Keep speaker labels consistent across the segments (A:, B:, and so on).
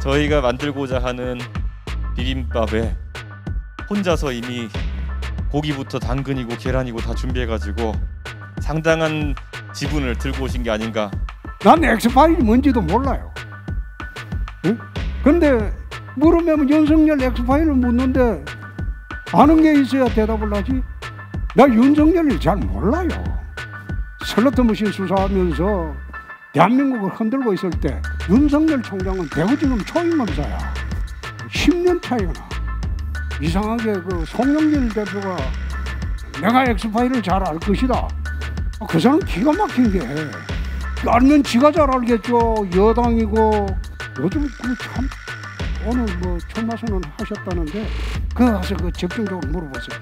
A: 저희가 만들고자 하는 비빔밥에 혼자서 이미 고기부터 당근이고 계란이고 다 준비해가지고 상당한 지분을 들고 오신 게 아닌가.
B: 난 엑스파일이 뭔지도 몰라요. 응? 근데 물으면 윤석열 엑스파일을 묻는데 아는 게 있어야 대답을 하지. 나 윤석열을 잘 몰라요. 슬로트머신 수사하면서 대한민국을 흔들고 있을 때 윤석열 총장은 대구지검 초임검사야. 10년 차이가 나. 이상하게 그 송영길 대표가 내가 엑스파일을 잘 알 것이다. 그 사람 기가 막힌 게 알면 지가 잘 알겠죠. 여당이고 요즘 참 오늘 뭐 천마선언 하셨다는데 그거 가서 그 집중적으로 물어보세요.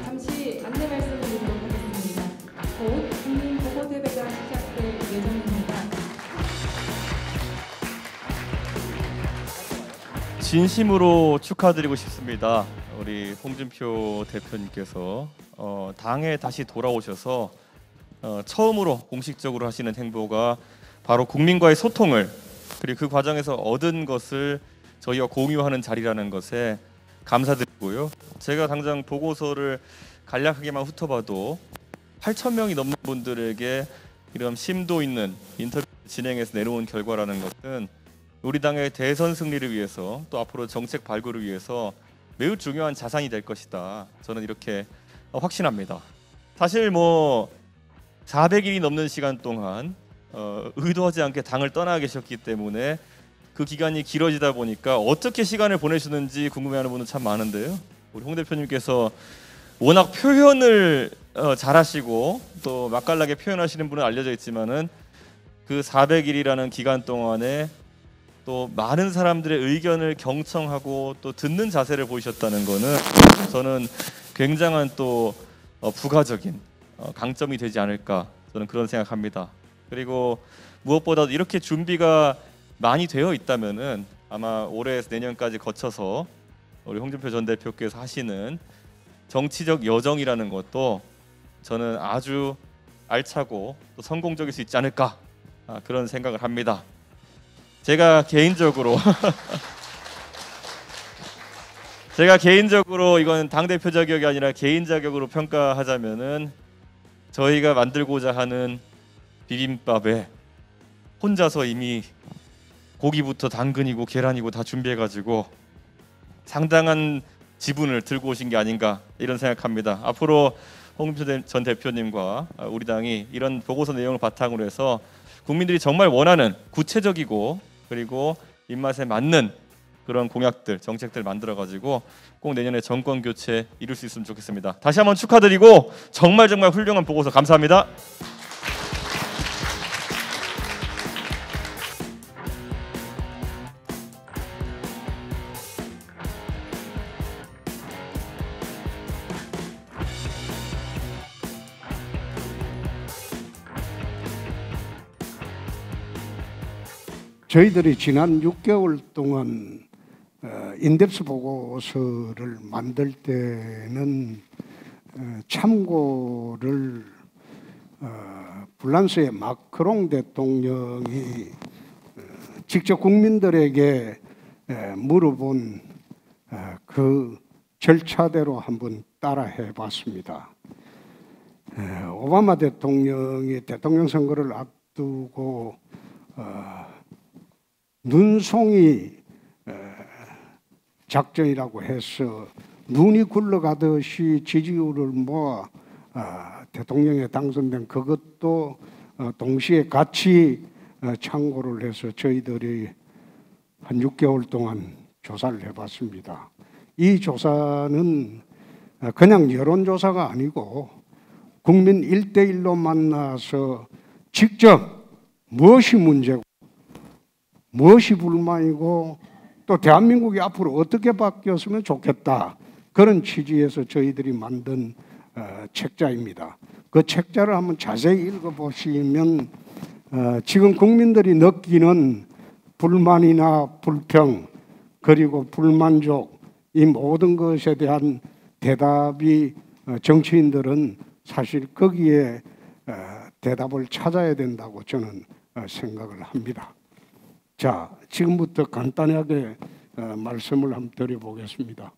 C: 잠시 안내 말씀을 드리도록 하겠습니다. 곧 국민 보고 대회가 시작될 예정입니다.
A: 진심으로 축하드리고 싶습니다. 우리 홍준표 대표님께서 당에 다시 돌아오셔서 처음으로 공식적으로 하시는 행보가 바로 국민과의 소통을, 그리고 그 과정에서 얻은 것을 저희와 공유하는 자리라는 것에 감사드리고요. 제가 당장 보고서를 간략하게만 훑어봐도 8,000명이 넘는 분들에게 이런 심도 있는 인터뷰 진행해서 내놓은 결과라는 것은 우리 당의 대선 승리를 위해서 또 앞으로 정책 발굴을 위해서 매우 중요한 자산이 될 것이다. 저는 이렇게 확신합니다. 사실 뭐 400일이 넘는 시간 동안 의도하지 않게 당을 떠나 계셨기 때문에 그 기간이 길어지다 보니까 어떻게 시간을 보내셨는지 궁금해하는 분은 참 많은데요. 우리 홍 대표님께서 워낙 표현을 잘하시고 또 맛깔나게 표현하시는 분은 알려져 있지만은 그 400일이라는 기간 동안에 또 많은 사람들의 의견을 경청하고 또 듣는 자세를 보이셨다는 거는 저는 굉장한 또 부가적인 강점이 되지 않을까, 저는 그런 생각합니다. 그리고 무엇보다도 이렇게 준비가 많이 되어 있다면은 아마 올해에서 내년까지 거쳐서 우리 홍준표 전 대표께서 하시는 정치적 여정이라는 것도 저는 아주 알차고 또 성공적일 수 있지 않을까, 그런 생각을 합니다. 제가 개인적으로 이건 당대표 자격이 아니라 개인 자격으로 평가하자면은 저희가 만들고자 하는 비빔밥에 혼자서 이미 고기부터 당근이고 계란이고 다 준비해가지고 상당한 지분을 들고 오신 게 아닌가, 이런 생각합니다. 앞으로 홍준표 전 대표님과 우리 당이 이런 보고서 내용을 바탕으로 해서 국민들이 정말 원하는 구체적이고 그리고 입맛에 맞는 그런 공약들, 정책들 만들어가지고 꼭 내년에 정권 교체 이룰 수 있으면 좋겠습니다. 다시 한번 축하드리고 정말 훌륭한 보고서 감사합니다.
B: 저희들이 지난 6개월 동안 인덱스 보고서를 만들 때는 참고를 프랑스의 마크롱 대통령이 직접 국민들에게 물어본 그 절차대로 한번 따라해 봤습니다. 오바마 대통령이 대통령 선거를 앞두고 눈송이 작전이라고 해서 눈이 굴러가듯이 지지율을 모아 대통령에 당선된 그것도 동시에 같이 참고를 해서 저희들이 한 6개월 동안 조사를 해봤습니다. 이 조사는 그냥 여론조사가 아니고 국민 1대1로 만나서 직접 무엇이 문제고 무엇이 불만이고 또 대한민국이 앞으로 어떻게 바뀌었으면 좋겠다, 그런 취지에서 저희들이 만든 책자입니다. 그 책자를 한번 자세히 읽어보시면 지금 국민들이 느끼는 불만이나 불평 그리고 불만족, 이 모든 것에 대한 대답이 정치인들은 사실 거기에 대답을 찾아야 된다고 저는 생각을 합니다. 자, 지금부터 간단하게 말씀을 한번 드려보겠습니다.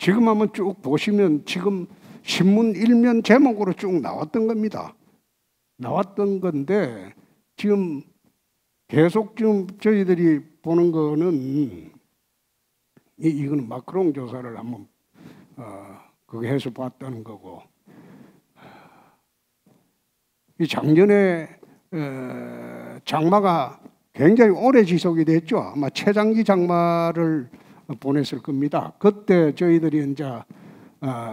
B: 지금 한번 쭉 보시면 지금 신문 일면 제목으로 쭉 나왔던 겁니다. 나왔던 건데 지금 계속 지금 저희들이 보는 거는 이거는 마크롱 조사를 한번 그게 해서 봤다는 거고, 이 작년에 장마가 굉장히 오래 지속이 됐죠. 아마 최장기 장마를 보냈을 겁니다. 그때 저희들이 이제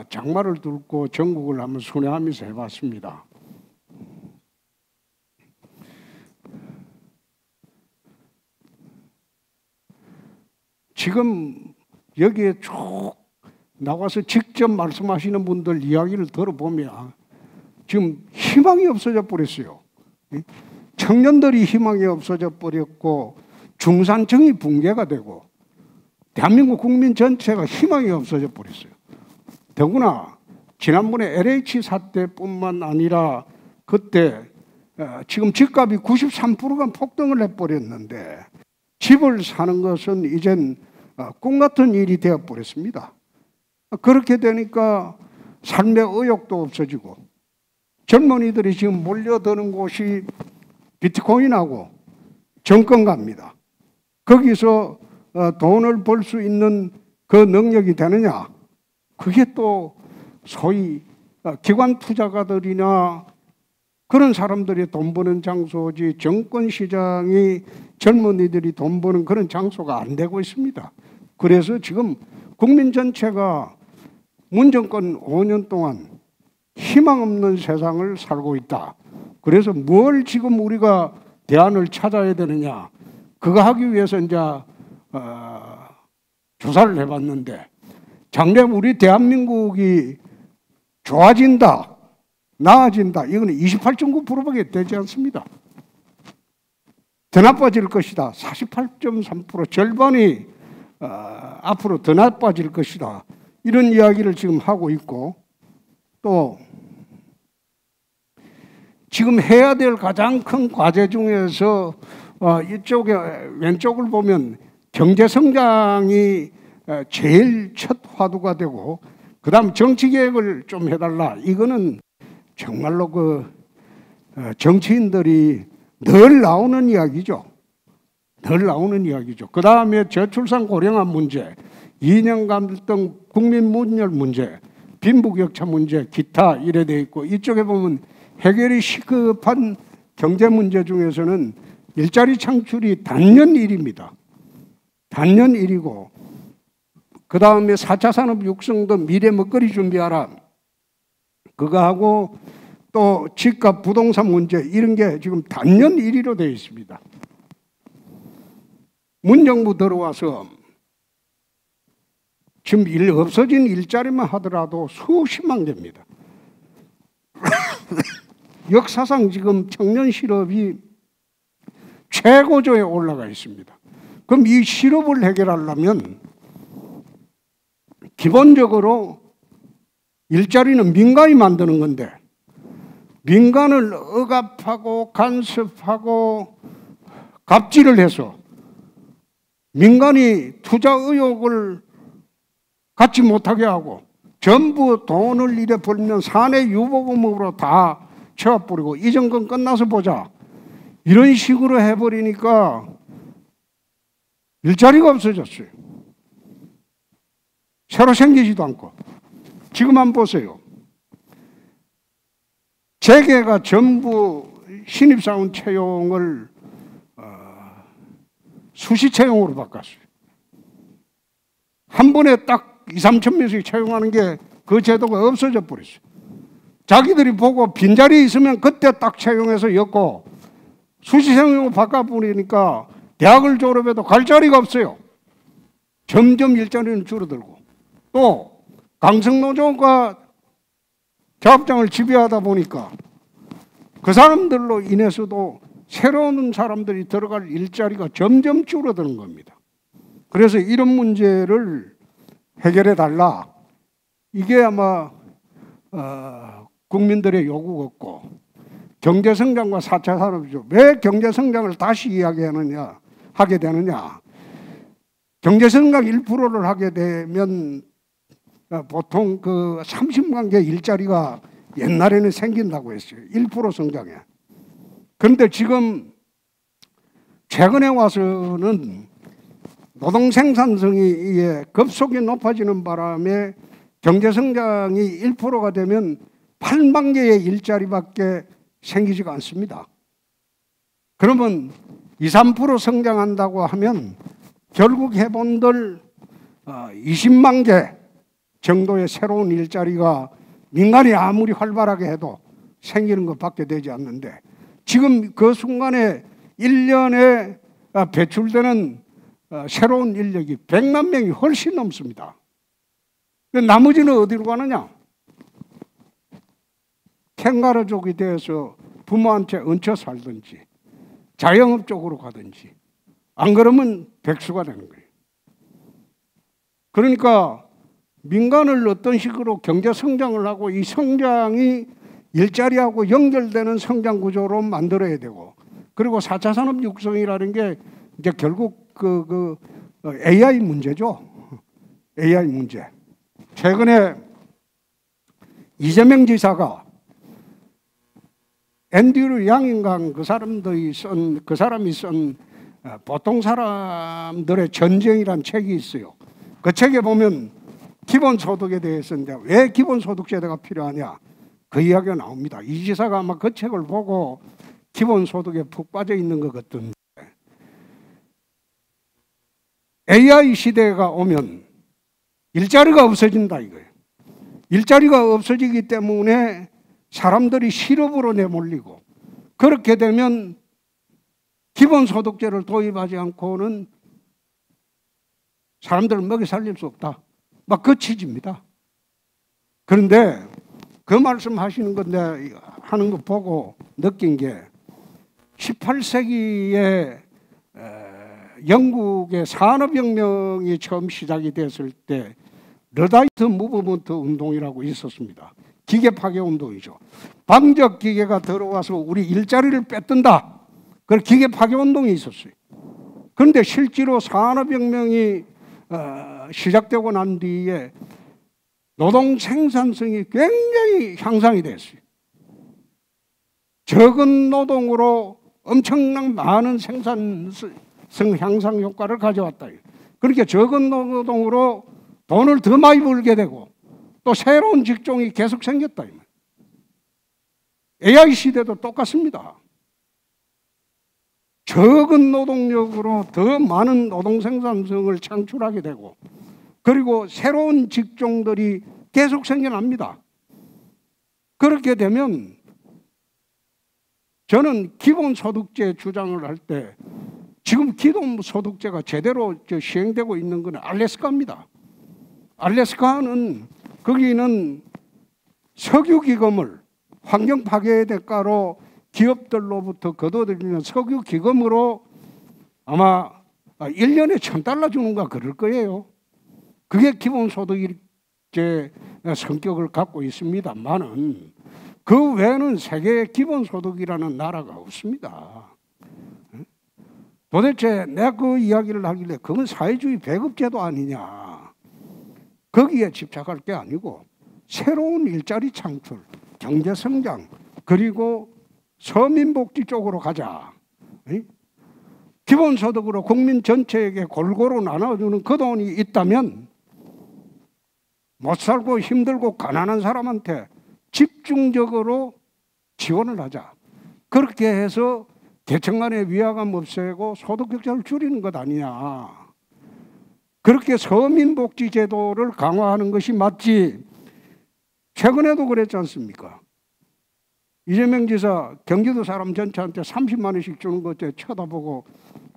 B: 장마를 두고 전국을 한번 순회하면서 해봤습니다. 지금 여기에 쭉 나와서 직접 말씀하시는 분들 이야기를 들어보면 지금 희망이 없어져 버렸어요. 청년들이 희망이 없어져 버렸고 중산층이 붕괴가 되고 대한민국 국민 전체가 희망이 없어져 버렸어요. 더구나 지난번에 LH 사태뿐만 아니라 그때 지금 집값이 93%가 폭등을 해버렸는데 집을 사는 것은 이젠 꿈 같은 일이 되어버렸습니다. 그렇게 되니까 삶의 의욕도 없어지고 젊은이들이 지금 몰려드는 곳이 비트코인하고 정권가입니다. 거기서 돈을 벌 수 있는 그 능력이 되느냐? 그게 또 소위 기관 투자가들이나 그런 사람들이 돈 버는 장소지 정권 시장이 젊은이들이 돈 버는 그런 장소가 안 되고 있습니다. 그래서 지금 국민 전체가 문정권 5년 동안 희망 없는 세상을 살고 있다. 그래서 뭘 지금 우리가 대안을 찾아야 되느냐? 그거 하기 위해서 이제 조사를 해봤는데 작년 우리 대한민국이 좋아진다, 나아진다. 이거는 28.9%밖에 되지 않습니다. 더 나빠질 것이다. 48.3%, 절반이 앞으로 더 나빠질 것이다. 이런 이야기를 지금 하고 있고, 또 지금 해야 될 가장 큰 과제 중에서 이쪽에 왼쪽을 보면 경제 성장이 제일 첫 화두가 되고, 그 다음 정치 개혁을 좀 해달라. 이거는 정말로 정치인들이 늘 나오는 이야기죠. 늘 나오는 이야기죠. 그 다음에 저출산 고령화 문제, 이념 갈등, 국민 문열 문제, 빈부격차 문제, 기타 이래 돼 있고, 이쪽에 보면 해결이 시급한 경제 문제 중에서는 일자리 창출이 단연 1위입니다. 단연 1위고, 그 다음에 4차 산업 육성도 미래 먹거리 준비하라. 그거 하고 또 집값 부동산 문제 이런 게 지금 단연 1위로 되어 있습니다. 문정부 들어와서 지금 없어진 일자리만 하더라도 수십만 개입니다. 역사상 지금 청년 실업이 최고조에 올라가 있습니다. 그럼 이 실업을 해결하려면 기본적으로 일자리는 민간이 만드는 건데, 민간을 억압하고 간섭하고 갑질을 해서 민간이 투자 의욕을 갖지 못하게 하고 전부 돈을 이래 벌면 사내 유보금으로 다 채워버리고 이 정권 끝나서 보자, 이런 식으로 해버리니까 일자리가 없어졌어요. 새로 생기지도 않고. 지금 한번 보세요. 재계가 전부 신입사원 채용을 수시 채용으로 바꿨어요. 한 번에 딱 2, 3천 명씩 채용하는 게 그 제도가 없어져 버렸어요. 자기들이 보고 빈자리 있으면 그때 딱 채용해서 엮고 수시생으로 바꿔버리니까 대학을 졸업해도 갈 자리가 없어요. 점점 일자리는 줄어들고, 또 강성노조가 작업장을 지배하다 보니까 그 사람들로 인해서도 새로운 사람들이 들어갈 일자리가 점점 줄어드는 겁니다. 그래서 이런 문제를 해결해 달라. 이게 아마 국민들의 요구였고, 경제성장과 4차 산업이죠. 왜 경제성장을 다시 하게 되느냐. 경제성장 1%를 하게 되면 보통 그 30만 개 일자리가 옛날에는 생긴다고 했어요. 1% 성장에. 그런데 지금 최근에 와서는 노동 생산성이 급속히 높아지는 바람에 경제성장이 1%가 되면 8만 개의 일자리밖에 생기지가 않습니다. 그러면 2, 3% 성장한다고 하면 결국 해본들 20만 개 정도의 새로운 일자리가 민간이 아무리 활발하게 해도 생기는 것밖에 되지 않는데, 지금 그 순간에 1년에 배출되는 새로운 인력이 100만 명이 훨씬 넘습니다. 나머지는 어디로 가느냐? 캥거루족이 되어서 부모한테 얹혀 살든지 자영업 쪽으로 가든지, 안 그러면 백수가 되는 거예요. 그러니까 민간을 어떤 식으로 경제 성장을 하고 이 성장이 일자리하고 연결되는 성장 구조로 만들어야 되고, 그리고 4차 산업 육성이라는 게 이제 결국 AI 문제죠. AI 문제. 최근에 이재명 지사가 앤드류 양인강 그 사람이 쓴 보통 사람들의 전쟁이란 책이 있어요. 그 책에 보면 기본소득에 대해서 이제 왜 기본소득제도가 필요하냐, 그 이야기가 나옵니다. 이 지사가 아마 그 책을 보고 기본소득에 푹 빠져 있는 것 같던데, AI 시대가 오면 일자리가 없어진다 이거예요. 일자리가 없어지기 때문에 사람들이 실업으로 내몰리고, 그렇게 되면 기본소득제를 도입하지 않고는 사람들을 먹여 살릴 수 없다. 막 그 취지입니다. 그런데 그 말씀 하시는 건데 하는 거 보고 느낀 게, 18세기에 영국의 산업혁명이 처음 시작이 됐을 때 러다이트 무브먼트 운동이라고 있었습니다. 기계 파괴 운동이죠. 방적 기계가 들어와서 우리 일자리를 뺏든다. 그 기계 파괴 운동이 있었어요. 그런데 실제로 산업혁명이 시작되고 난 뒤에 노동 생산성이 굉장히 향상이 됐어요. 적은 노동으로 엄청난 많은 생산성 향상 효과를 가져왔다. 그렇게 적은 노동으로 돈을 더 많이 벌게 되고 또 새로운 직종이 계속 생겼다. AI 시대도 똑같습니다. 적은 노동력으로 더 많은 노동 생산성을 창출하게 되고, 그리고 새로운 직종들이 계속 생겨납니다. 그렇게 되면 저는 기본소득제 주장을 할 때 지금 기본소득제가 제대로 시행되고 있는 건 알래스카입니다. 알래스카는 거기는 석유기금을 환경파괴의 대가로 기업들로부터 거둬들이는 석유기금으로 아마 1년에 $1,000 주는가 그럴 거예요. 그게 기본소득제 성격을 갖고 있습니다만은 그 외에는 세계에 기본소득이라는 나라가 없습니다. 도대체 내가 그 이야기를 하길래 그건 사회주의 배급제도 아니냐. 거기에 집착할 게 아니고 새로운 일자리 창출, 경제성장, 그리고 서민복지 쪽으로 가자. 기본소득으로 국민 전체에게 골고루 나눠주는 그 돈이 있다면 못 살고 힘들고 가난한 사람한테 집중적으로 지원을 하자. 그렇게 해서 계층 간의 위화감 없애고 소득격차를 줄이는 것 아니냐. 그렇게 서민복지제도를 강화하는 것이 맞지. 최근에도 그랬지 않습니까? 이재명 지사 경기도 사람 전체한테 30만 원씩 주는 것 쳐다보고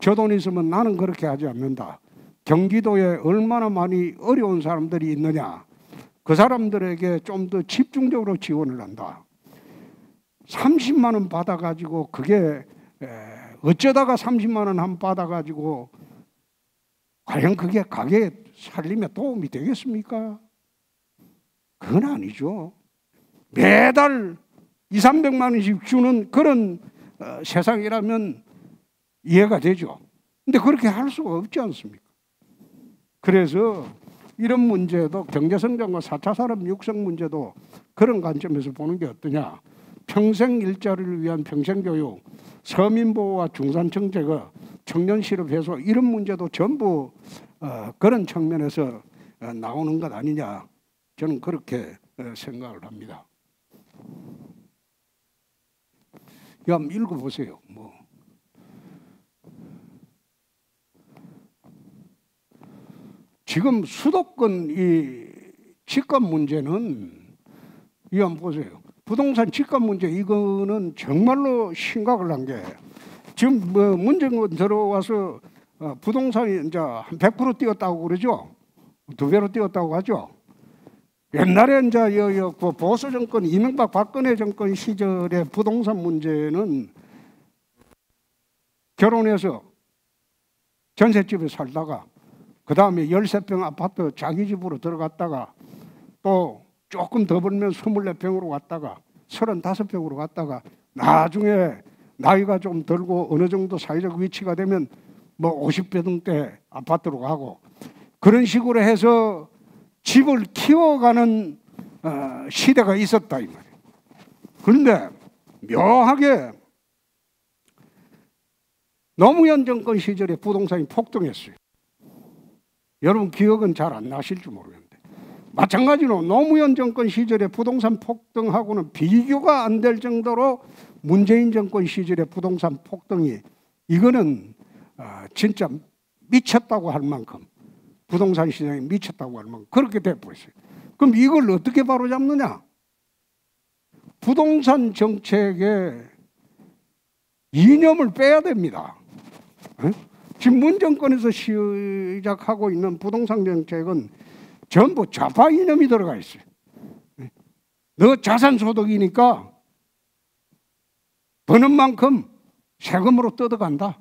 B: 저 돈 있으면 나는 그렇게 하지 않는다. 경기도에 얼마나 많이 어려운 사람들이 있느냐. 그 사람들에게 좀 더 집중적으로 지원을 한다. 30만 원 받아가지고 그게 어쩌다가 30만 원 한 받아가지고 과연 그게 가게 살림에 도움이 되겠습니까? 그건 아니죠. 매달 200~300만 원씩 주는 그런 세상이라면 이해가 되죠. 근데 그렇게 할 수가 없지 않습니까? 그래서 이런 문제도 경제성장과 4차 산업 육성 문제도 그런 관점에서 보는 게 어떠냐. 평생 일자리를 위한 평생교육, 서민보호와 중산층 제거, 청년 실업 해소 이런 문제도 전부 그런 측면에서 나오는 것 아니냐. 저는 그렇게 생각을 합니다. 한번 읽어보세요. 지금 수도권 이 집값 문제는 이 한번 보세요. 부동산 집값 문제 이거는 정말로 심각을 한 게 지금 문정권 들어와서 부동산이 이제 한 100% 뛰었다고 그러죠. 2배로 뛰었다고 하죠. 옛날에 이제 그 보수 정권 이명박 박근혜 정권 시절의 부동산 문제는 결혼해서 전셋집에 살다가 그 다음에 13평 아파트 자기 집으로 들어갔다가 또 조금 더 벌면 24평으로 갔다가 35평으로 갔다가 나중에 나이가 좀 들고 어느 정도 사회적 위치가 되면 50평대 아파트로 가고 그런 식으로 해서 집을 키워가는 시대가 있었다 이 말이에요. 그런데 묘하게 노무현 정권 시절에 부동산이 폭등했어요. 여러분 기억은 잘 안 나실지 모르겠는데 마찬가지로 노무현 정권 시절에 부동산 폭등하고는 비교가 안 될 정도로 문재인 정권 시절의 부동산 폭등이 이거는 진짜 미쳤다고 할 만큼 부동산 시장이 미쳤다고 할 만큼 그렇게 돼버렸어요. 그럼 이걸 어떻게 바로잡느냐? 부동산 정책의 이념을 빼야 됩니다. 지금 문 정권에서 시작하고 있는 부동산 정책은 전부 좌파 이념이 들어가 있어요. 너 자산소득이니까 버는 만큼 세금으로 뜯어간다.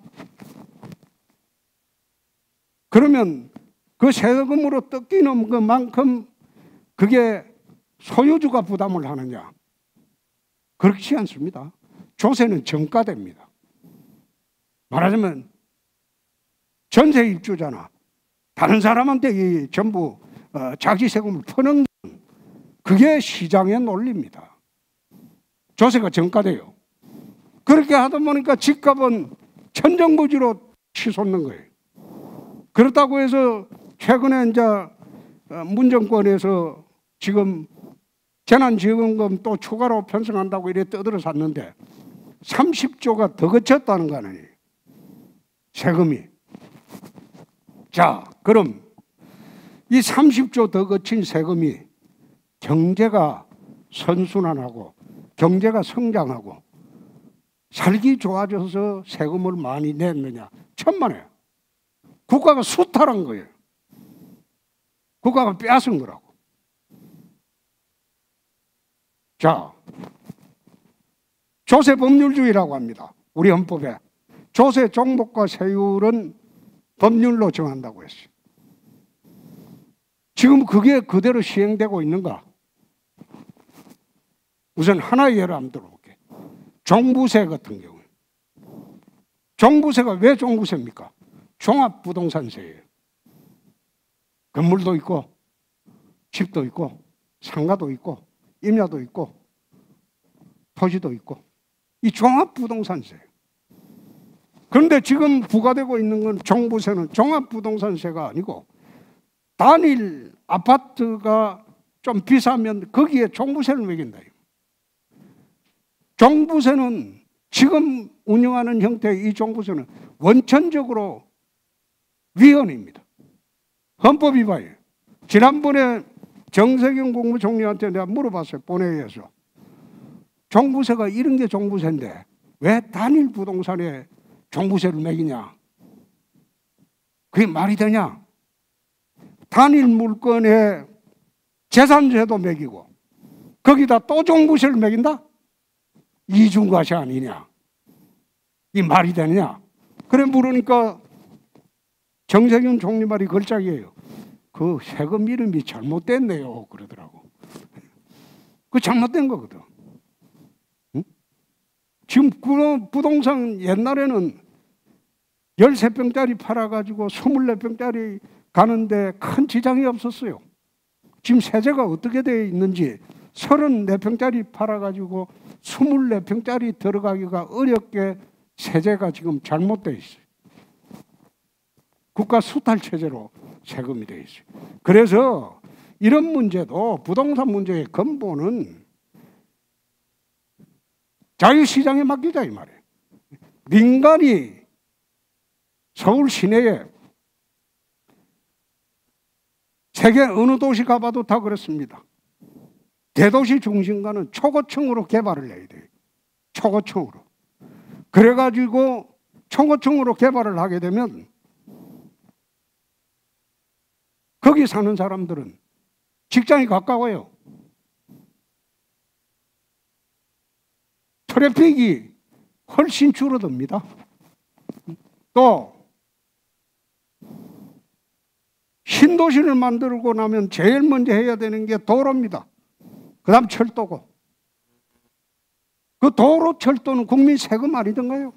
B: 그러면 그 세금으로 뜯기는 것만큼 그게 소유주가 부담을 하느냐? 그렇지 않습니다. 조세는 정가됩니다. 말하자면 전세 입주자나 다른 사람한테 이 전부 자기 세금을 퍼는 그게 시장의 논리입니다. 조세가 정가돼요. 그렇게 하다 보니까 집값은 천정부지로 치솟는 거예요. 그렇다고 해서 최근에 이제 문정권에서 지금 재난지원금 또 추가로 편성한다고 이래 떠들어 샀는데 30조가 더 거쳤다는 거 아니에요. 세금이. 자, 그럼 이 30조 더 거친 세금이 경제가 선순환하고 경제가 성장하고 살기 좋아져서 세금을 많이 냈느냐? 천만에요. 국가가 수탈한 거예요. 국가가 빼앗은 거라고. 자, 조세 법률주의라고 합니다. 우리 헌법에. 조세 종목과 세율은 법률로 정한다고 했어요. 지금 그게 그대로 시행되고 있는가? 우선 하나의 예를 한번 들어볼게요. 종부세 같은 경우에. 종부세가 왜 종부세입니까? 종합부동산세예요. 건물도 있고 집도 있고 상가도 있고 임야도 있고 토지도 있고 이 종합부동산세예요. 그런데 지금 부과되고 있는 건 종부세는 종합부동산세가 아니고 단일 아파트가 좀 비싸면 거기에 종부세를 매긴다. 종부세는 지금 운영하는 형태의 이 종부세는 원천적으로 위헌입니다. 헌법 위반이에요. 지난번에 정세균 국무총리한테 내가 물어봤어요. 본회의에서. 종부세가 이런 게 종부세인데 왜 단일 부동산에 종부세를 매기냐? 그게 말이 되냐? 단일 물건에 재산세도 매기고 거기다 또 종부세를 매긴다? 이중과세 아니냐? 이 말이 되느냐? 그래 물으니까 정세균 총리 말이 걸작이에요. 그 세금 이름이 잘못됐네요 그러더라고. 그 잘못된 거거든. 응? 지금 부동산 옛날에는 13평짜리 팔아가지고 24평짜리 가는데 큰 지장이 없었어요. 지금 세제가 어떻게 되어 있는지 34평짜리 팔아가지고 24평짜리 들어가기가 어렵게 세제가 지금 잘못되어 있어요. 국가 수탈 체제로 세금이 되어 있어요. 그래서 이런 문제도 부동산 문제의 근본은 자유시장에 맡기자 이 말이에요. 민간이 서울 시내에 세계 어느 도시 가봐도 다 그렇습니다. 대도시 중심가는 초고층으로 개발을 해야 돼요. 초고층으로. 그래가지고 초고층으로 개발을 하게 되면 거기 사는 사람들은 직장이 가까워요. 트래픽이 훨씬 줄어듭니다. 또 신도시를 만들고 나면 제일 먼저 해야 되는 게 도로입니다. 그 다음 철도고. 그 도로 철도는 국민 세금 아니던가요?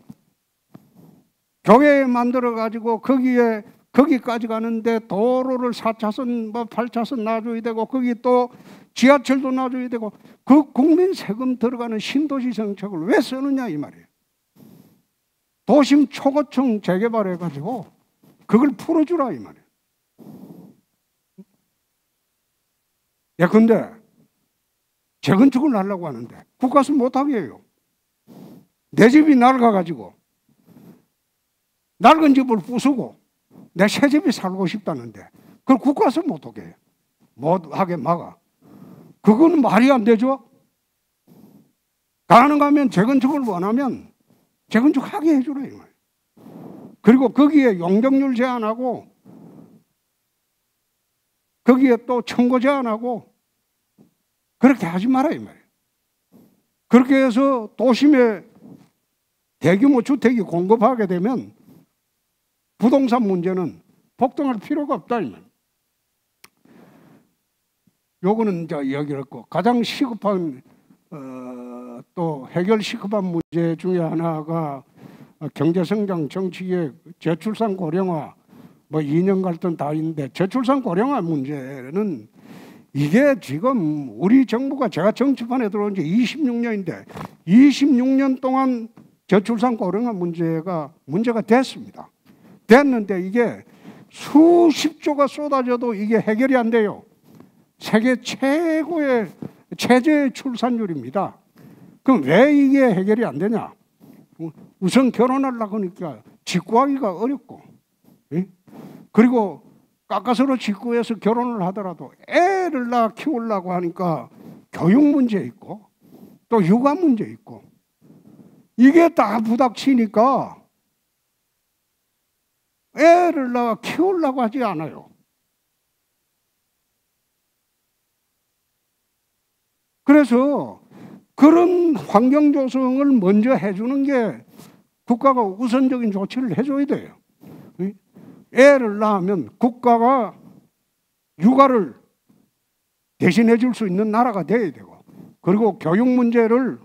B: 교회 만들어가지고 거기까지 가는데 도로를 4차선, 8차선 놔줘야 되고 거기 또 지하철도 놔줘야 되고 그 국민 세금 들어가는 신도시 정책을 왜 쓰느냐 이 말이에요. 도심 초고층 재개발해가지고 그걸 풀어주라 이 말이에요. 야, 근데 재건축을 하려고 하는데 국가에서 못하게 해요. 내 집이 낡아가지고 낡은 집을 부수고 내 새 집에 살고 싶다는데 그걸 국가에서 못하게 해요. 못하게 막아. 그건 말이 안 되죠. 가능하면 재건축을 원하면 재건축하게 해주라 이 말이에요. 그리고 거기에 용적률 제한하고 거기에 또 청구 제한하고 그렇게 하지 마라 이 말이에요. 그렇게 해서 도심에 대규모 주택이 공급하게 되면 부동산 문제는 복동할 필요가 없다 이 말이에요. 요거는 이제 이야기를 했고 가장 시급한 또 해결 시급한 문제 중에 하나가 경제성장, 정치계획, 저출산 고령화, 뭐 이념 갈등 다 있는데 저출산 고령화 문제는 이게 지금 우리 정부가 제가 정치판에 들어온 지 26년인데 26년 동안 저출산 고령화 문제가 됐습니다. 됐는데 이게 수십조가 쏟아져도 이게 해결이 안 돼요. 세계 최고의 최저의 출산율입니다. 그럼 왜 이게 해결이 안 되냐? 우선 결혼하려고 하니까 직구하기가 어렵고, 그리고 가까스로 직구해서 결혼을 하더라도 애를 낳아 키우려고 하니까 교육 문제 있고 또 육아 문제 있고 이게 다 부닥치니까 애를 낳아 키우려고 하지 않아요. 그래서 그런 환경 조성을 먼저 해주는 게 국가가 우선적인 조치를 해줘야 돼요. 애를 낳으면 국가가 육아를 대신해 줄 수 있는 나라가 돼야 되고 그리고 교육 문제를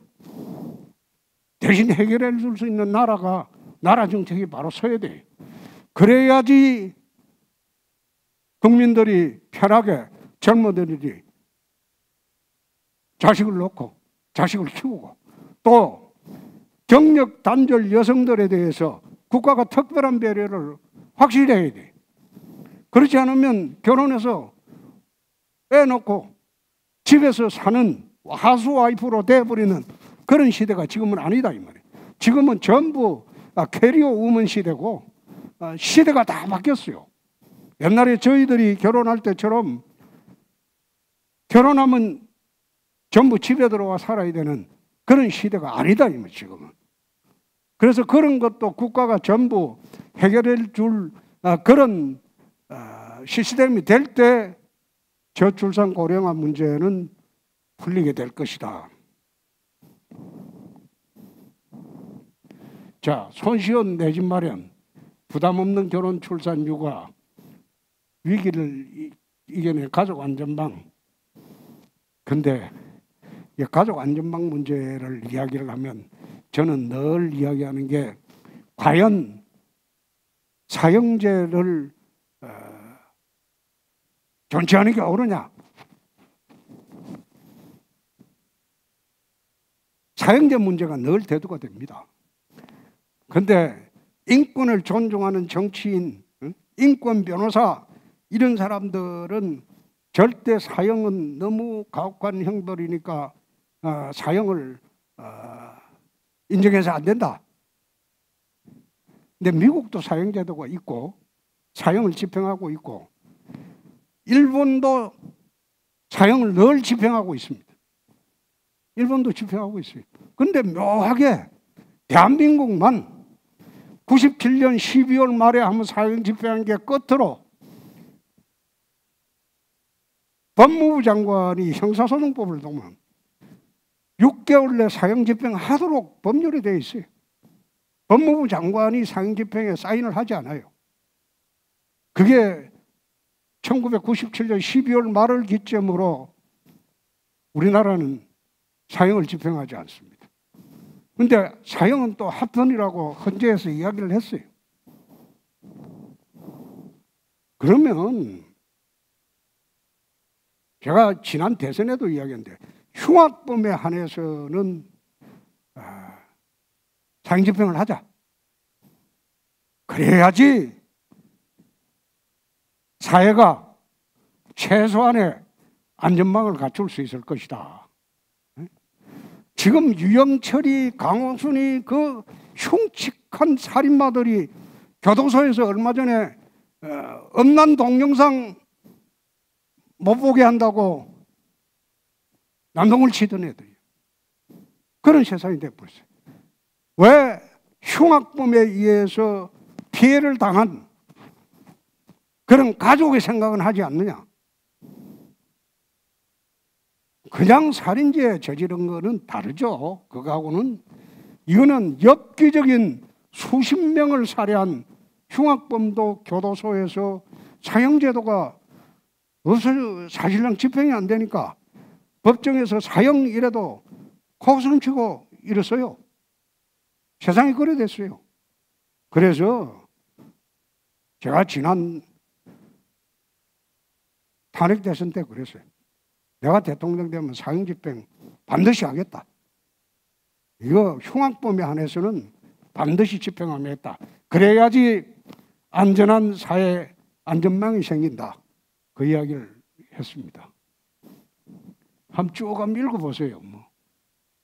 B: 대신 해결해 줄 수 있는 나라 정책이 바로 서야 돼요. 그래야지 국민들이 편하게 젊은이들이 자식을 놓고 자식을 키우고 또 경력 단절 여성들에 대해서 국가가 특별한 배려를 확실히 해야 돼. 그렇지 않으면 결혼해서 애 놓고 집에서 사는 하수와이프로 돼버리는 그런 시대가 지금은 아니다 이 말이에요. 지금은 전부 캐리어 우먼 시대고 시대가 다 바뀌었어요. 옛날에 저희들이 결혼할 때처럼 결혼하면 전부 집에 들어와 살아야 되는 그런 시대가 아니다 이 지금은. 그래서 그런 것도 국가가 전부 해결해 줄 그런 시스템이 될 때 저출산 고령화 문제는 풀리게 될 것이다. 자, 손쉬운 내 집 마련, 부담 없는 결혼, 출산, 육아, 위기를 이겨낸 가족 안전망. 근데 이 가족 안전망 문제를 이야기를 하면 저는 늘 이야기하는 게 과연 사형제를 존치하는 게 옳으냐? 사형제 문제가 늘 대두가 됩니다. 그런데 인권을 존중하는 정치인, 인권 변호사 이런 사람들은 절대 사형은 너무 가혹한 형벌이니까 사형을 인정해서 안 된다. 근데 미국도 사형제도가 있고 사형을 집행하고 있고 일본도 사형을 늘 집행하고 있습니다. 일본도 집행하고 있어요. 그런데 묘하게 대한민국만 97년 12월 말에 한번 사형 집행한 게 끝으로 법무부 장관이 형사소송법을 보면 6개월 내 사형 집행하도록 법률이 되어 있어요. 법무부 장관이 사형 집행에 사인을 하지 않아요. 그게 1997년 12월 말을 기점으로 우리나라는 사형을 집행하지 않습니다. 그런데 사형은 또 합헌이라고 헌재에서 이야기를 했어요. 그러면 제가 지난 대선에도 이야기했는데 흉악범에 한해서는 사형 집행을 하자. 그래야지 사회가 최소한의 안전망을 갖출 수 있을 것이다. 지금 유영철이, 강호순이 그 흉측한 살인마들이 교도소에서 얼마 전에 음란 동영상 못 보게 한다고 난동을 치던 애들이에요. 그런 세상이 돼버렸어요. 왜 흉악범에 의해서 피해를 당한 그런 가족의 생각은 하지 않느냐? 그냥 살인죄 저지른 거는 다르죠. 그거하고는. 이거는 엽기적인 수십 명을 살해한 흉악범도 교도소에서 사형제도가 없어서 사실상 집행이 안 되니까 법정에서 사형 이래도 코웃음 치고 이랬어요. 세상이 그래 됐어요. 그래서 제가 지난 탄핵 대선 때 그랬어요. 내가 대통령 되면 사형 집행 반드시 하겠다. 이거 흉악범에 한해서는 반드시 집행하겠다. 그래야지 안전한 사회 안전망이 생긴다. 그 이야기를 했습니다. 한번 쭉 한번 읽어보세요.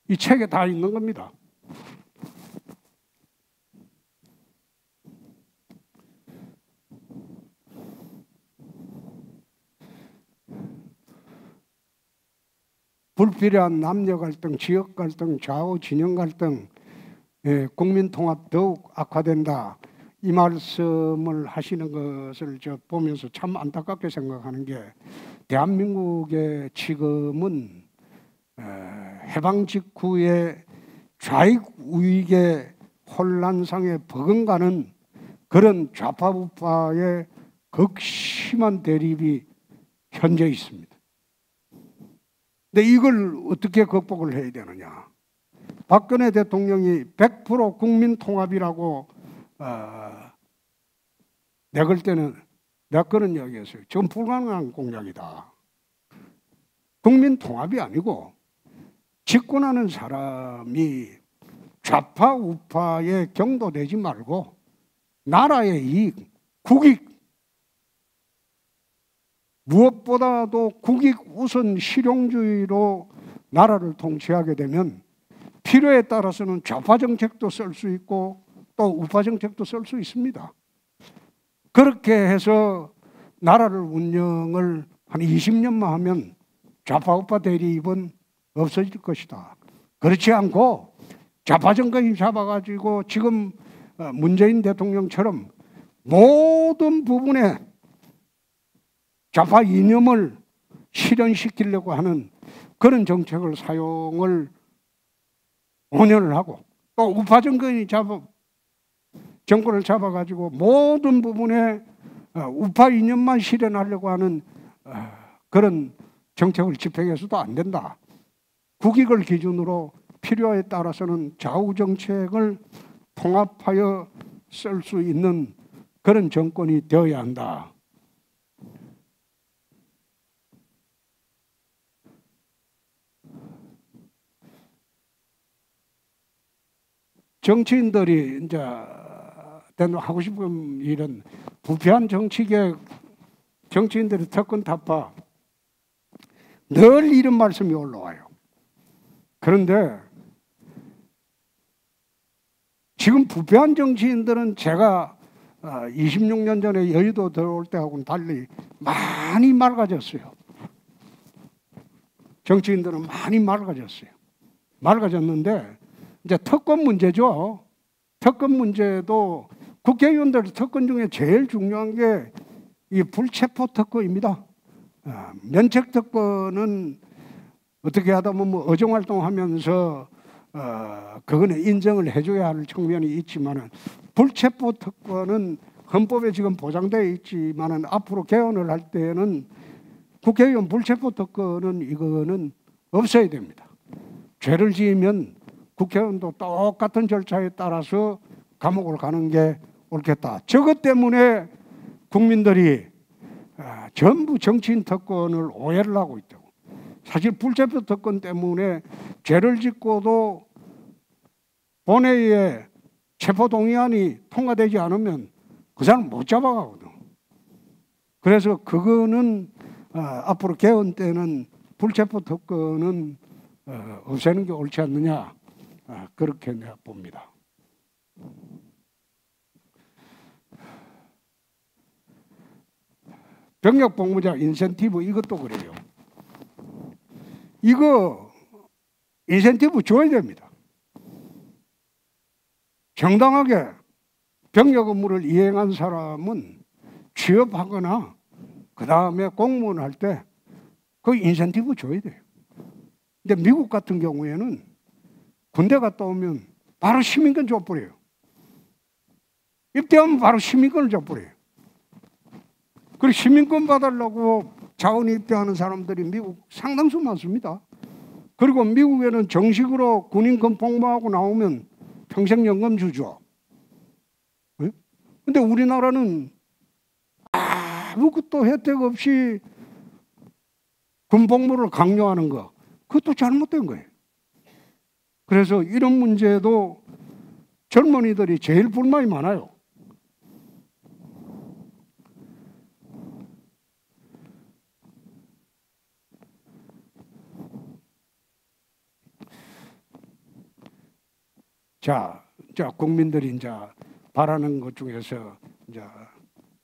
B: 이 책에 다 있는 겁니다. 불필요한 남녀 갈등, 지역 갈등, 좌우 진영 갈등, 국민 통합 더욱 악화된다. 이 말씀을 하시는 것을 저 보면서 참 안타깝게 생각하는 게 대한민국의 지금은 해방 직후에 좌익 우익의 혼란상에 버금가는 그런 좌파 우파의 극심한 대립이 현재 있습니다. 근데 이걸 어떻게 극복을 해야 되느냐? 박근혜 대통령이 100% 국민 통합이라고 내걸 때는 내가 그런 이야기했어요. 지금 불가능한 공약이다. 국민 통합이 아니고 집권하는 사람이 좌파 우파에 경도되지 말고 나라의 이익, 국익, 무엇보다도 국익 우선 실용주의로 나라를 통치하게 되면 필요에 따라서는 좌파 정책도 쓸 수 있고 또 우파 정책도 쓸 수 있습니다. 그렇게 해서 나라를 운영을 한 20년만 하면 좌파 우파 대립은 없어질 것이다. 그렇지 않고 좌파 정권이 잡아가지고 지금 문재인 대통령처럼 모든 부분에 좌파 이념을 실현시키려고 하는 그런 정책을 사용을 5년을 하고, 또 우파 정권이 정권을 잡아가지고 모든 부분에 우파 이념만 실현하려고 하는 그런 정책을 집행해서도 안 된다. 국익을 기준으로 필요에 따라서는 좌우 정책을 통합하여 쓸 수 있는 그런 정권이 되어야 한다. 정치인들이 이제 하고 싶은 일은 부패한 정치계 정치인들의 특권 타파 늘 이런 말씀이 올라와요. 그런데 지금 부패한 정치인들은 제가 26년 전에 여의도 들어올 때하고는 달리 많이 맑아졌어요. 정치인들은 많이 맑아졌어요. 맑아졌는데 이제 특권 문제죠. 특권 문제도 국회의원들 특권 중에 제일 중요한 게 이 불체포 특권입니다. 면책 특권은 어떻게 하다 보면 의정활동하면서 그거는 인정을 해줘야 할 측면이 있지만은 불체포 특권은 헌법에 지금 보장되어 있지만은 앞으로 개헌을 할 때는 국회의원 불체포 특권은 이거는 없어야 됩니다. 죄를 지으면 국회의원도 똑같은 절차에 따라서 감옥을 가는 게 옳겠다. 저것 때문에 국민들이 전부 정치인 특권을 오해를 하고 있다고. 사실 불체포 특권 때문에 죄를 짓고도 본회의에 체포동의안이 통과되지 않으면 그 사람 못 잡아가거든. 그래서 그거는 앞으로 개헌 때는 불체포 특권은 없애는 게 옳지 않느냐, 그렇게 내가 봅니다. 병역 복무자 인센티브 이것도 그래요. 이거 인센티브 줘야 됩니다. 정당하게 병역 업무를 이행한 사람은 취업하거나 그 다음에 공무원 할 때 그 인센티브 줘야 돼요. 근데 미국 같은 경우에는 군대 갔다 오면 바로 시민권 줘버려요. 입대하면 바로 시민권을 줘버려요. 그리고 시민권 받으려고 자원 입대하는 사람들이 미국 상당수 많습니다. 그리고 미국에는 정식으로 군인권 복무하고 나오면 평생연금 주죠. 근데 우리나라는 아무것도 혜택 없이 군복무를 강요하는 거, 그것도 잘못된 거예요. 그래서 이런 문제도 젊은이들이 제일 불만이 많아요. 자, 국민들이 이제 바라는 것 중에서 이제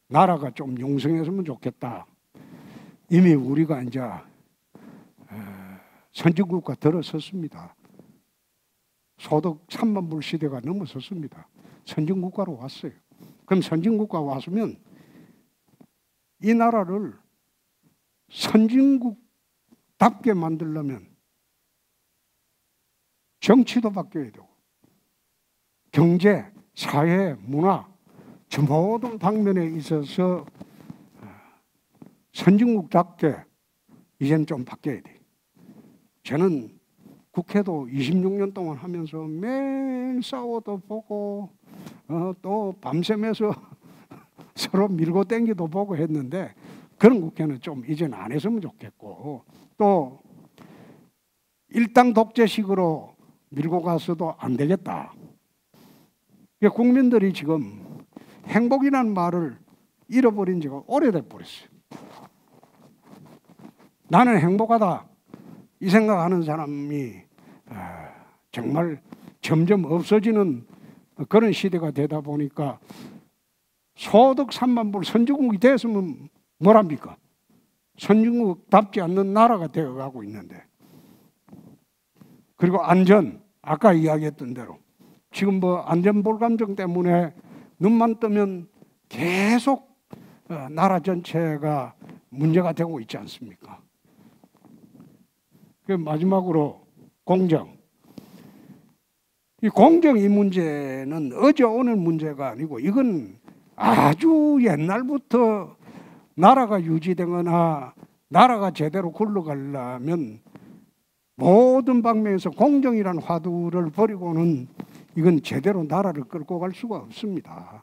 B: 나라가 좀 용성했으면 좋겠다. 이미 우리가 이제 선진국가 들어섰습니다. 소득 3만 불 시대가 넘어섰습니다. 선진국가로 왔어요. 그럼 선진국가 왔으면 이 나라를 선진국답게 만들려면 정치도 바뀌어야 되고 경제, 사회, 문화 저 모든 방면에 있어서 선진국답게 이제는 좀 바뀌어야 돼요. 저는 국회도 26년 동안 하면서 매일 싸워도 보고 또 밤새면서 서로 밀고 땡기도 보고 했는데 그런 국회는 좀 이제는 안 했으면 좋겠고, 또 일당 독재식으로 밀고 가서도 안 되겠다. 국민들이 지금 행복이라는 말을 잃어버린 지가 오래돼 버렸어요. 나는 행복하다 이 생각하는 사람이 정말 점점 없어지는 그런 시대가 되다 보니까 소득 3만 불 선진국이 됐으면 뭐랍니까? 선진국답지 않는 나라가 되어가고 있는데 그리고 안전, 아까 이야기했던 대로 지금 뭐 안전볼감정 때문에 눈만 뜨면 계속 나라 전체가 문제가 되고 있지 않습니까? 그 마지막으로 공정. 이 공정 이 문제는 어제 오늘 문제가 아니고 이건 아주 옛날부터 나라가 유지되거나 나라가 제대로 굴러가려면 모든 방면에서 공정이라는 화두를 버리고는 이건 제대로 나라를 끌고 갈 수가 없습니다.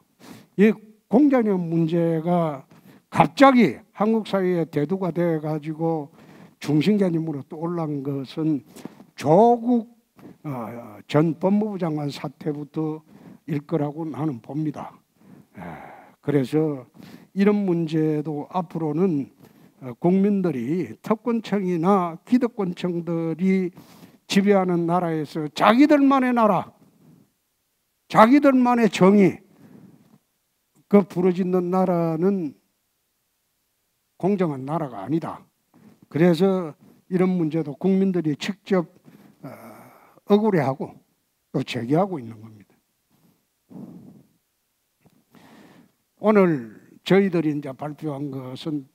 B: 이 공정의 문제가 갑자기 한국 사회에 대두가 돼가지고 중심 개념으로 떠올란 것은 조국 전 법무부 장관 사태부터 일 거라고 나는 봅니다. 그래서 이런 문제도 앞으로는 국민들이 특권층이나 기득권층들이 지배하는 나라에서 자기들만의 나라, 자기들만의 정의, 그 부러지는 나라는 공정한 나라가 아니다. 그래서 이런 문제도 국민들이 직접 억울해하고 또 제기하고 있는 겁니다. 오늘 저희들이 이제 발표한 것은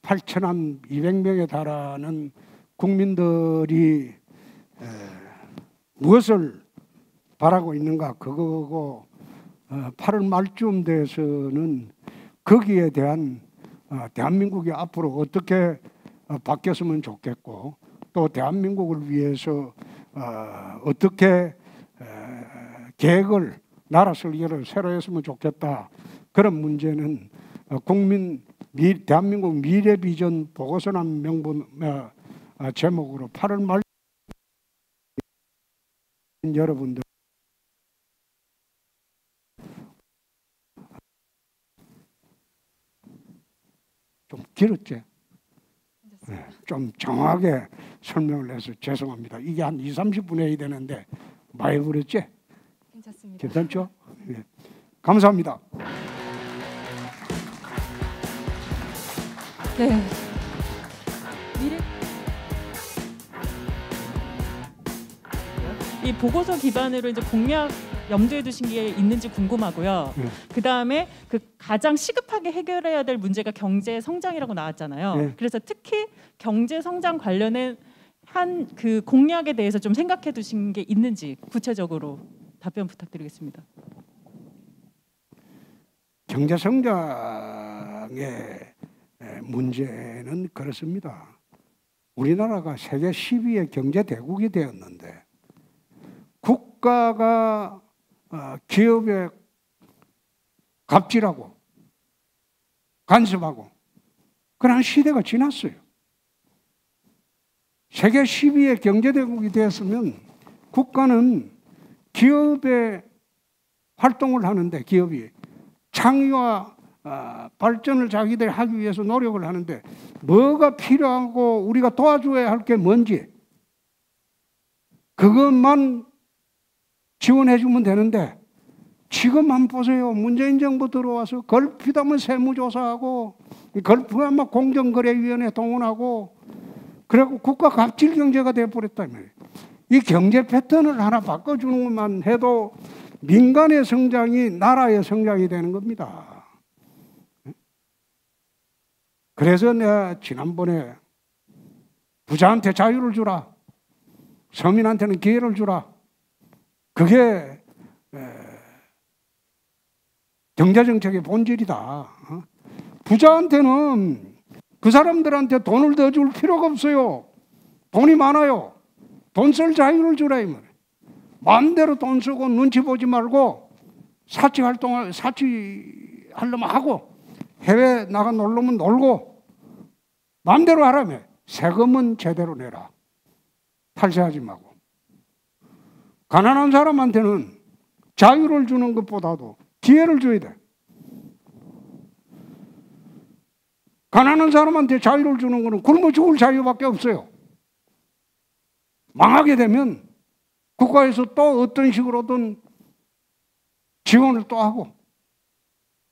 B: 8,200명에 달하는 국민들이 무엇을 바라고 있는가 그거고 8월 말쯤 돼서는 거기에 대한 대한민국이 앞으로 어떻게 바뀌었으면 좋겠고 또 대한민국을 위해서 어떻게 계획을 나라 설계를 새로 했으면 좋겠다. 그런 문제는 대한민국 미래 비전 보고서라는 명분 제목으로 8월 말 여러분들 좀 길었지? 네, 좀 정확하게 설명을 해서 죄송합니다. 이게 한 20-30분 해야 되는데 많이 부렸지?
C: 괜찮습니다.
B: 괜찮죠? 네. 감사합니다.
C: 네. 미래
D: 이 보고서 기반으로 이제 공약 염두에 두신 게 있는지 궁금하고요. 그 다음에 그 가장 시급하게 해결해야 될 문제가 경제 성장이라고 나왔잖아요.
B: 네.
D: 그래서 특히 경제 성장 관련된 한 그 공약에 대해서 좀 생각해 두신 게 있는지 구체적으로 답변 부탁드리겠습니다.
B: 경제 성장의 문제는 그렇습니다. 우리나라가 세계 10위의 경제 대국이 되었는데 국가가 기업에 갑질하고 간섭하고 그런 시대가 지났어요. 세계 10위의 경제대국이 되었으면 국가는 기업의 활동을 하는데 기업이 창의와 발전을 자기들이 하기 위해서 노력을 하는데 뭐가 필요하고 우리가 도와줘야 할 게 뭔지 그것만 지원해 주면 되는데 지금 한번 보세요. 문재인 정부 들어와서 걸핏하면 세무조사하고 걸핏하면 공정거래위원회 동원하고 그리고 국가 갑질 경제가 되어버렸다. 이 경제 패턴을 하나 바꿔주는 것만 해도 민간의 성장이 나라의 성장이 되는 겁니다. 그래서 내가 지난번에 부자한테 자유를 주라. 서민한테는 기회를 주라. 그게 경제정책의 본질이다. 부자한테는 그 사람들한테 돈을 더 줄 필요가 없어요. 돈이 많아요. 돈 쓸 자유를 주라 이 말이에요. 마음대로 돈 쓰고 눈치 보지 말고 사치하려면 하고 해외 나가 놀려면 놀고 마음대로 하라며. 세금은 제대로 내라. 탈세하지 말고. 가난한 사람한테는 자유를 주는 것보다도 기회를 줘야 돼. 가난한 사람한테 자유를 주는 것은 굶어 죽을 자유밖에 없어요. 망하게 되면 국가에서 또 어떤 식으로든 지원을 또 하고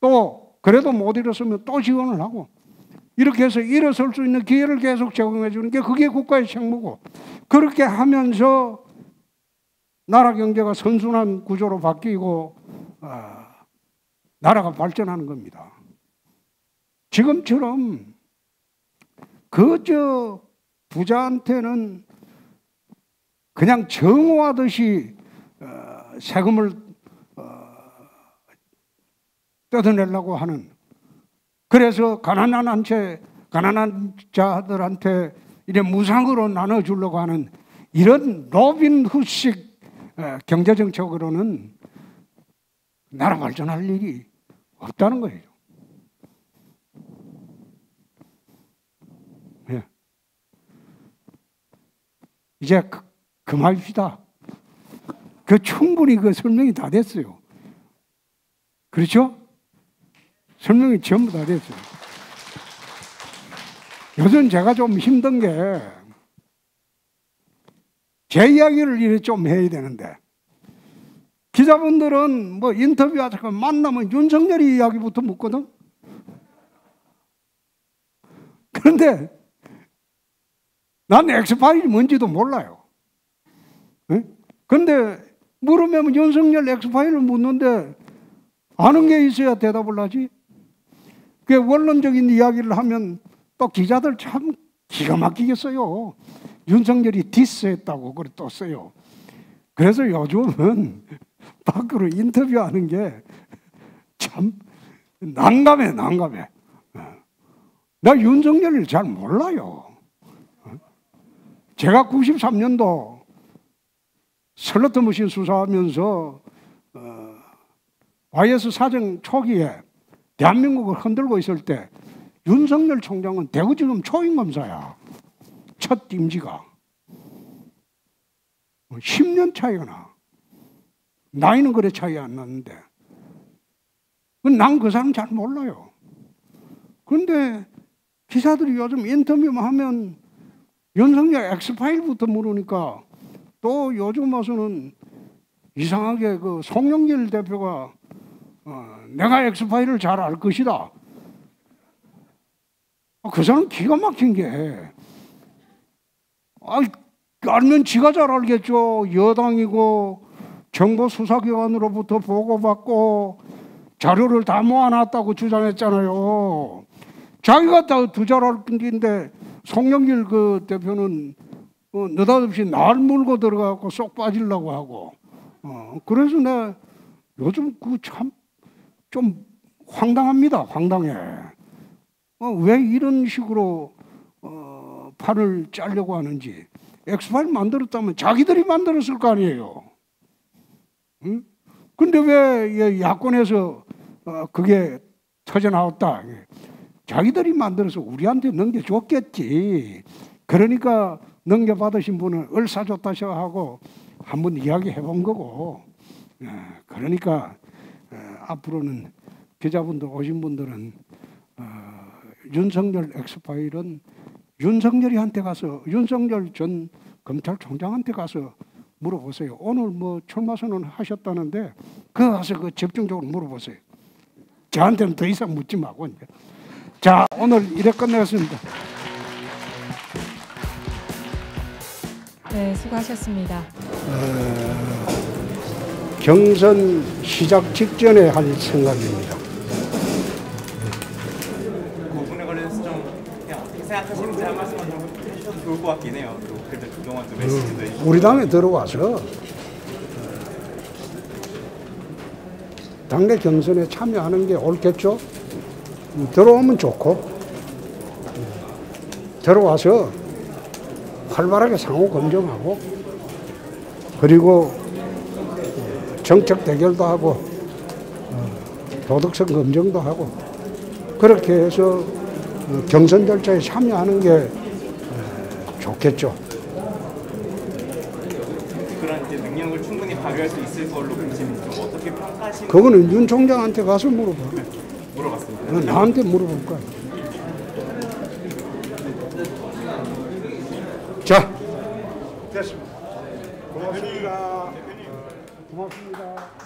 B: 또 그래도 못 일었으면 또 지원을 하고 이렇게 해서 일어설 수 있는 기회를 계속 제공해 주는 게 그게 국가의 책무고, 그렇게 하면서 나라 경제가 선순환 구조로 바뀌고 나라가 발전하는 겁니다. 지금처럼 그저 부자한테는 그냥 정오하듯이 세금을 뜯어내려고 하는, 그래서 가난한 자들한테 이래 무상으로 나눠주려고 하는 이런 로빈훗식 경제정책으로는 나라 발전할 일이 없다는 거예요. 예. 이제 그만합시다. 충분히 설명이 다 됐어요. 그렇죠? 설명이 전부 다 됐어요. 요즘 제가 좀 힘든 게 제 이야기를 이렇게 좀 해야 되는데, 기자분들은 뭐 인터뷰하다가 만나면 윤석열이 이야기부터 묻거든. 그런데 난 엑스파일이 뭔지도 몰라요. 그런데 물으면 윤석열 엑스파일을 묻는데 아는 게 있어야 대답을 하지. 그 원론적인 이야기를 하면 또 기자들 참 기가 막히게 써요. 윤석열이 디스했다고 그래 또 써요. 그래서 요즘은 밖으로 인터뷰하는 게 참 난감해. 나 윤석열을 잘 몰라요. 제가 93년도 슬로트 머신 수사하면서 YS 사정 초기에 대한민국을 흔들고 있을 때 윤석열 총장은 대구지검 초임검사야. 첫 임기가 10년 차이가 나. 나이는 그래 차이 안 나는데 난 그 사람 잘 몰라요. 그런데 기사들이 요즘 인터뷰만 하면 윤석열 엑스파일부터 물으니까 또 요즘 와서는 이상하게 송영길 대표가 내가 엑스파일을 잘 알 것이다. 그 사람 기가 막힌 게, 알면 지가 잘 알겠죠. 여당이고 정보수사기관으로부터 보고받고 자료를 다 모아놨다고 주장했잖아요. 자기가 다 더 잘 알 건데 송영길 대표는 느닷없이 날 물고 들어가고 쏙 빠지려고 하고, 그래서 내가 요즘 참 좀 황당합니다. 황당해. 왜 이런 식으로 판을 짜려고 하는지. 엑스파일 만들었다면 자기들이 만들었을 거 아니에요. 응? 근데 왜 야권에서 그게 터져나왔다. 자기들이 만들어서 우리한테 넘겨줬겠지. 그러니까 넘겨받으신 분은 을사줬다셔 하고 한번 이야기해 본 거고. 그러니까 앞으로는 기자분들 오신 분들은 윤석열 엑스파일은 윤석열이한테 가서, 윤석열 전 검찰총장한테 가서 물어보세요. 오늘 뭐 출마 선언 하셨다는데 그거 가서 집중적으로 물어보세요. 저한테는 더 이상 묻지 말고. 자, 오늘 이래 끝내겠습니다.
C: 네, 수고하셨습니다.
B: 경선 시작 직전에 할 생각입니다.
E: 그 부분에 관련해서 좀 그냥 어떻게 생각하시는지 한 말씀만 좀 해주셔도 좋을 것 같긴 해요. 또 그래도 그동안 또 메시지도 해주시고.
B: 우리 당에 들어와서 당내 경선에 참여하는 게 옳겠죠? 들어오면 좋고, 들어와서 활발하게 상호 검증하고, 그리고 정책 대결도 하고 도덕성 검증도 하고, 그렇게 해서 경선 절차에 참여하는 게 좋겠죠.
E: 그런 이제 능력을 충분히 발휘할 수 있을 걸로 보시면 좀 어떻게 평가하시는?
B: 그거는 윤 총장한테 가서 물어봐.
E: 물어봤습니다.
B: 나한테 물어볼 거야. 자, 됐습니다. 고맙습니다. 고맙습니다.